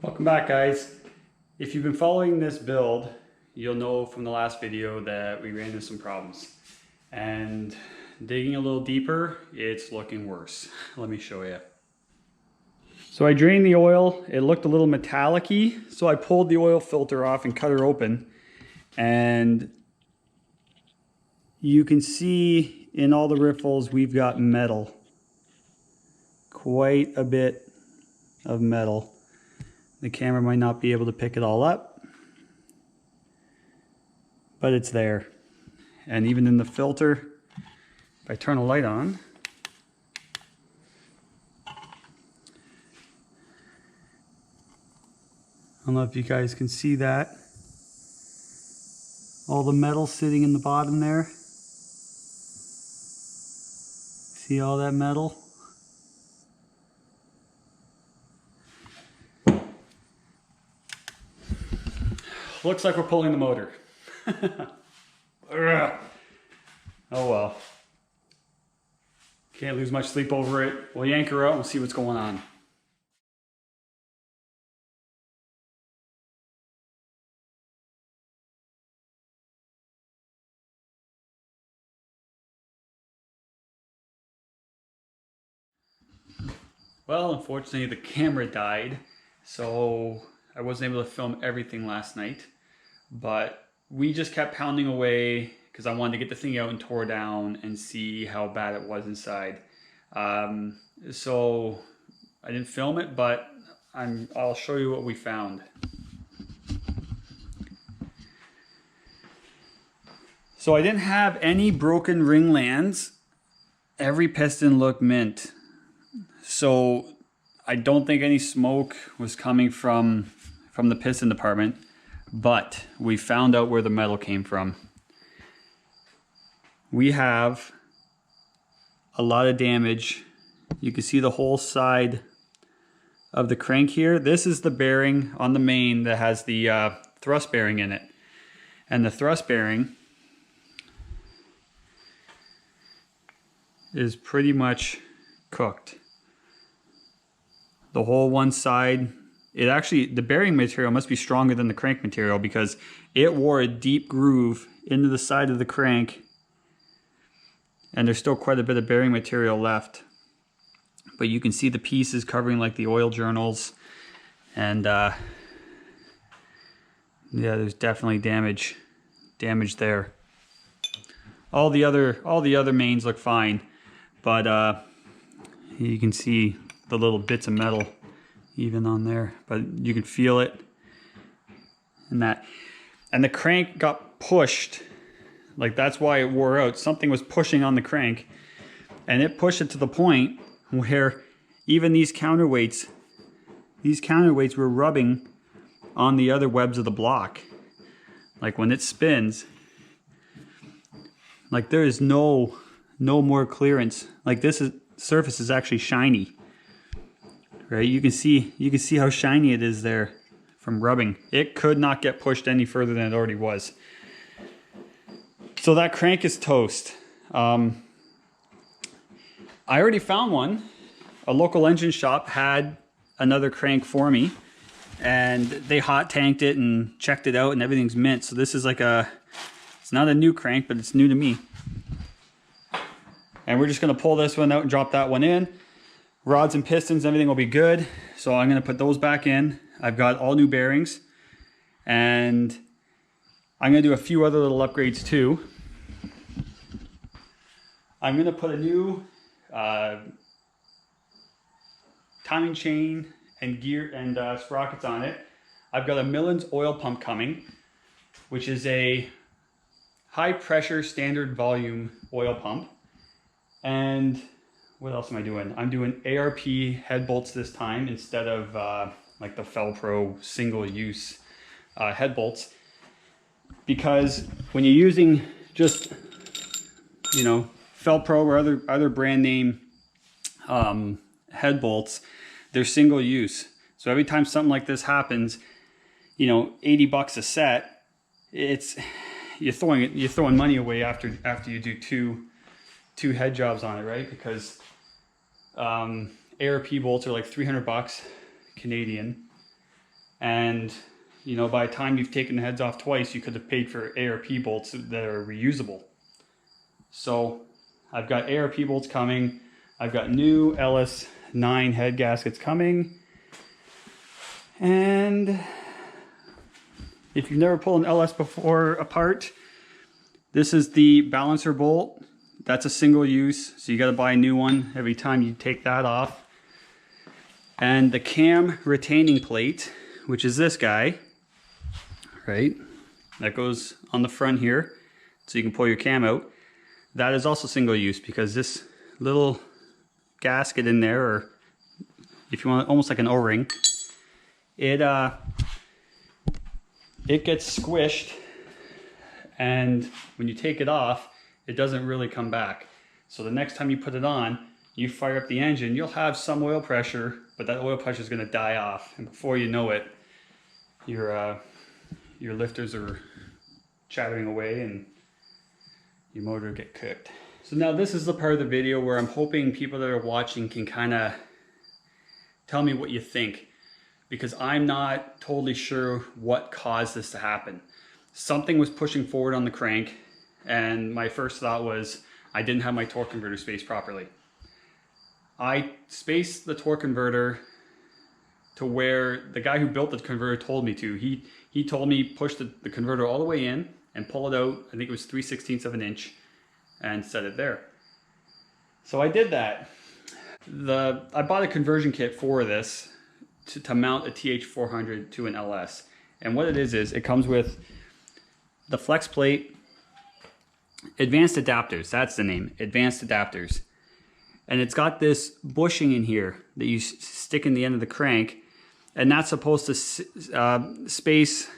Welcome back, guys. If you've been following this build, you'll know from the last video that we ran into some problems. And digging a little deeper, it's looking worse. Let me show you. So I drained the oil. It looked a little metallic-y, so I pulled the oil filter off and cut her open. And you can see in all the riffles we've got metal. Quite a bit of metal. The camera might not be able to pick it all up, but it's there. And even in the filter, if I turn a light on, I don't know if you guys can see that. All the metal sitting in the bottom there. See all that metal? Looks like we're pulling the motor. Oh well. Can't lose much sleep over it. We'll yank her out and see what's going on. Well, unfortunately the camera died, so I wasn't able to film everything last night, but we just kept pounding away because I wanted to get the thing out and tore down and see how bad it was inside. So I didn't film it, but I'll show you what we found. So I didn't have any broken ring lands. Every piston looked mint. So I don't think any smoke was coming from the piston department, but we found out where the metal came from. We have a lot of damage. You can see the whole side of the crank here. This is the bearing on the main that has the thrust bearing in it. And the thrust bearing is pretty much cooked. The whole one side, the bearing material must be stronger than the crank material because it wore a deep groove into the side of the crank, and there's still quite a bit of bearing material left. But you can see the pieces covering like the oil journals, and yeah, there's definitely damage there. All the other mains look fine, but you can see the little bits of metal even on there, but you can feel it and that. And the crank got pushed, like that's why it wore out. Something was pushing on the crank, and it pushed it to the point where even these counterweights were rubbing on the other webs of the block. Like when it spins, like there is no more clearance. Like surface is actually shiny. Right, you can see how shiny it is there from rubbing. It could not get pushed any further than it already was. So that crank is toast. I already found one. A local engine shop had another crank for me, and they hot tanked it and checked it out, and everything's mint. So this is like it's not a new crank, but it's new to me. And we're just gonna pull this one out and drop that one in. Rods and pistons, everything will be good. So I'm gonna put those back in. I've got all new bearings, and I'm gonna do a few other little upgrades too. I'm gonna put a new timing chain and gear and sprockets on it. I've got a Millen's oil pump coming, which is a high pressure standard volume oil pump. And what else am I doing? I'm doing ARP head bolts this time instead of like the Felpro single use head bolts, because when you're using just, you know, Felpro or other brand name head bolts, they're single use. So every time something like this happens, you know, 80 bucks a set, you're throwing money away after you do two head jobs on it, right? Because ARP bolts are like 300 bucks Canadian, And you know, by the time you've taken the heads off twice, you could have paid for ARP bolts that are reusable. So I've got ARP bolts coming. I've got new LS9 head gaskets coming. And if you've never pulled an LS before apart, this is the balancer bolt. That's a single use, so you got to buy a new one every time you take that off. And the cam retaining plate, which is this guy, right? That goes on the front here, so you can pull your cam out. That is also single use because this little gasket in there, or if you want, almost like an O-ring, it gets squished, and when you take it off, it doesn't really come back. So the next time you put it on, you fire up the engine, you'll have some oil pressure, but that oil pressure is going to die off, and before you know it, your lifters are chattering away and your motor will get cooked. So now this is the part of the video where I'm hoping people that are watching can kind of tell me what you think, because I'm not totally sure what caused this to happen. Something was pushing forward on the crank, and my first thought was I didn't have my torque converter spaced properly. I spaced the torque converter to where the guy who built the converter told me to. He told me push the converter all the way in and pull it out, I think it was 3/16 of an inch, and set it there. So I did that. I bought a conversion kit for this to mount a TH400 to an LS. And what it is it comes with the flex plate, advanced adapters, that's the name, advanced adapters. And it's got this bushing in here that you stick in the end of the crank, and that's supposed to space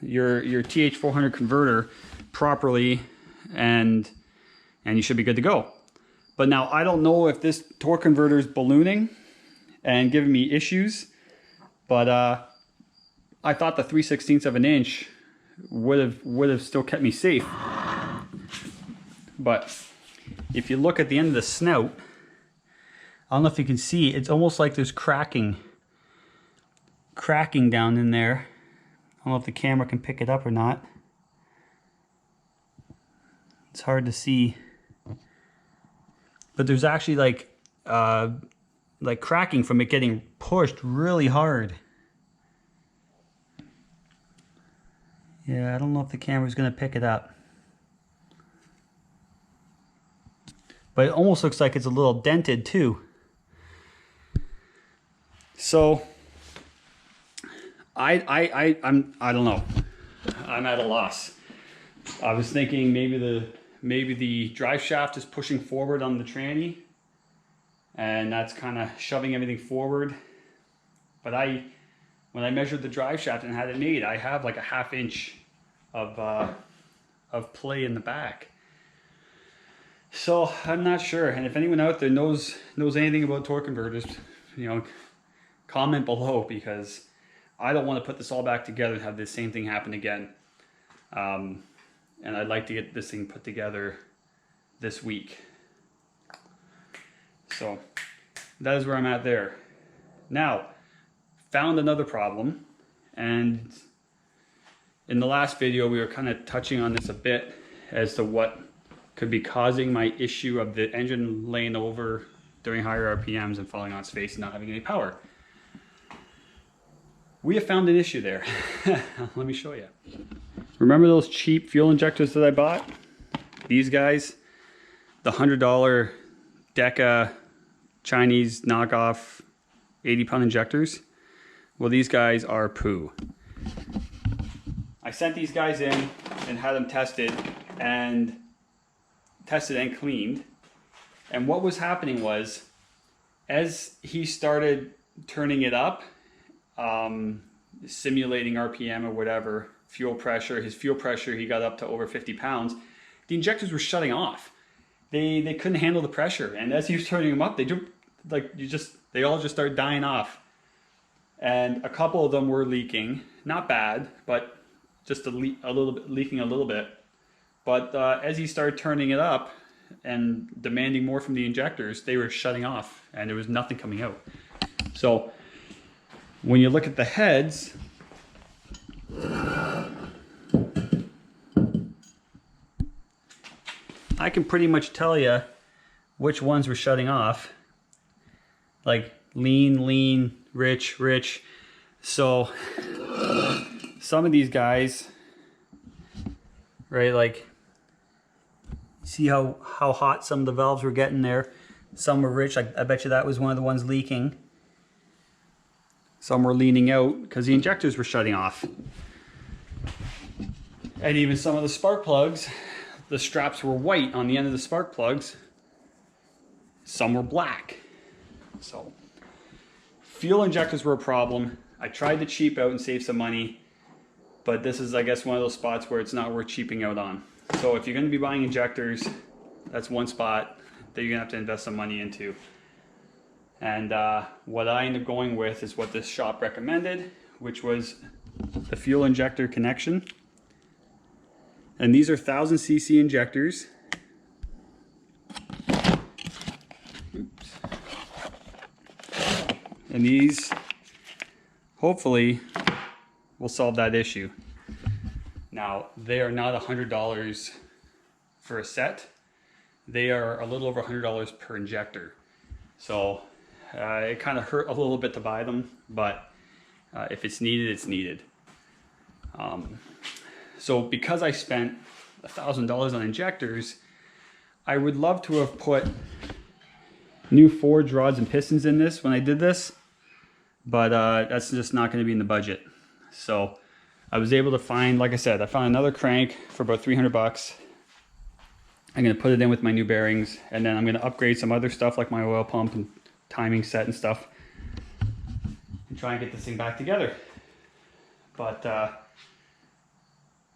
your TH400 converter properly, and you should be good to go. But now I don't know if this torque converter is ballooning and giving me issues, but I thought the 3/16 of an inch would have still kept me safe. But if you look at the end of the snout, I don't know if you can see, it's almost like there's cracking down in there. I don't know if the camera can pick it up or not. It's hard to see. But there's actually like cracking from it getting pushed really hard. Yeah, I don't know if the camera's gonna pick it up. But it almost looks like it's a little dented too. So I don't know. I'm at a loss. I was thinking maybe the drive shaft is pushing forward on the tranny, and that's kind of shoving everything forward. But when I measured the drive shaft and had it made, I have like a 1/2 inch of play in the back. So I'm not sure. And if anyone out there knows anything about torque converters, you know, comment below, because I don't want to put this all back together and have the same thing happen again. And I'd like to get this thing put together this week. So that is where I'm at there. Now, found another problem, and in the last video we were kind of touching on this a bit as to what could be causing my issue of the engine laying over during higher RPMs and falling on its face and not having any power. We have found an issue there. Let me show you. Remember those cheap fuel injectors that I bought? These guys, the $100 Deca Chinese knockoff 80-pound injectors? Well, these guys are poo. I sent these guys in and had them tested and cleaned. And what was happening was, as he started turning it up, simulating RPM or whatever, his fuel pressure, he got up to over 50 pounds. The injectors were shutting off. They couldn't handle the pressure, and as he was turning them up, they all just started dying off. And a couple of them were leaking, not bad, but just leaking a little bit. But as he started turning it up and demanding more from the injectors, they were shutting off, and there was nothing coming out. So when you look at the heads, I can pretty much tell you which ones were shutting off. Like lean, lean, rich, rich. So some of these guys, right, like see how hot some of the valves were getting there. Some were rich. I bet you that was one of the ones leaking. Some were leaning out because the injectors were shutting off. And even some of the spark plugs, the straps were white on the end of the spark plugs. Some were black. So fuel injectors were a problem. I tried to cheap out and save some money, but this is, I guess, one of those spots where it's not worth cheaping out on. So if you're going to be buying injectors, that's one spot that you're going to have to invest some money into. And what I ended up going with is what this shop recommended, which was the fuel injector connection. And these are 1000 cc injectors. Oops. And these hopefully will solve that issue. Now, they are not $100 for a set. They are a little over $100 per injector. So it kind of hurt a little bit to buy them, but if it's needed, it's needed. So because I spent $1,000 on injectors, I would love to have put new forged rods and pistons in this when I did this, but that's just not going to be in the budget. So I was able to find, like I said, I found another crank for about 300 bucks. I'm going to put it in with my new bearings, and then I'm going to upgrade some other stuff like my oil pump and timing set and stuff, and try and get this thing back together. But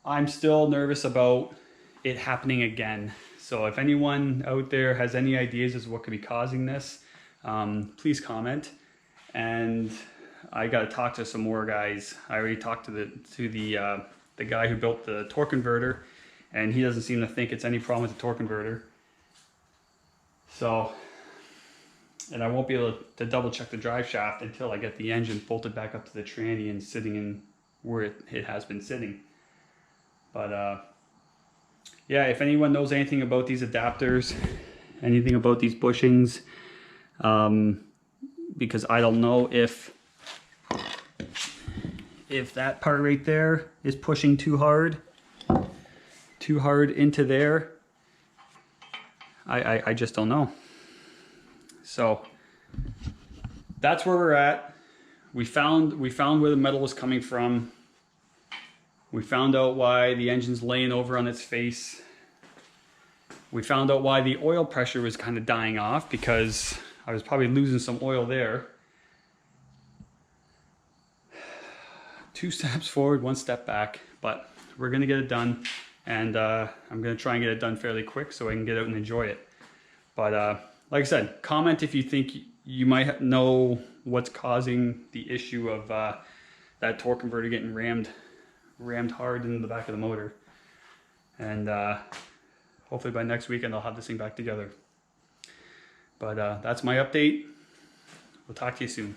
I'm still nervous about it happening again. So if anyone out there has any ideas as to what could be causing this, please comment. And I got to talk to some more guys. I already talked to the guy who built the torque converter, and he doesn't seem to think it's any problem with the torque converter. So, and I won't be able to double check the drive shaft until I get the engine bolted back up to the tranny and sitting in where it has been sitting. But yeah, if anyone knows anything about these adapters, anything about these bushings, because I don't know if that part right there is pushing too hard into there. I just don't know. So that's where we're at. We found where the metal was coming from. We found out why the engine's laying over on its face. We found out why the oil pressure was kind of dying off, because I was probably losing some oil there. 2 steps forward, 1 step back, but we're gonna get it done, and I'm gonna try and get it done fairly quick so I can get out and enjoy it. But like I said, comment if you think you might know what's causing the issue of that torque converter getting rammed hard into the back of the motor. And hopefully by next weekend I'll have this thing back together. But that's my update. We'll talk to you soon.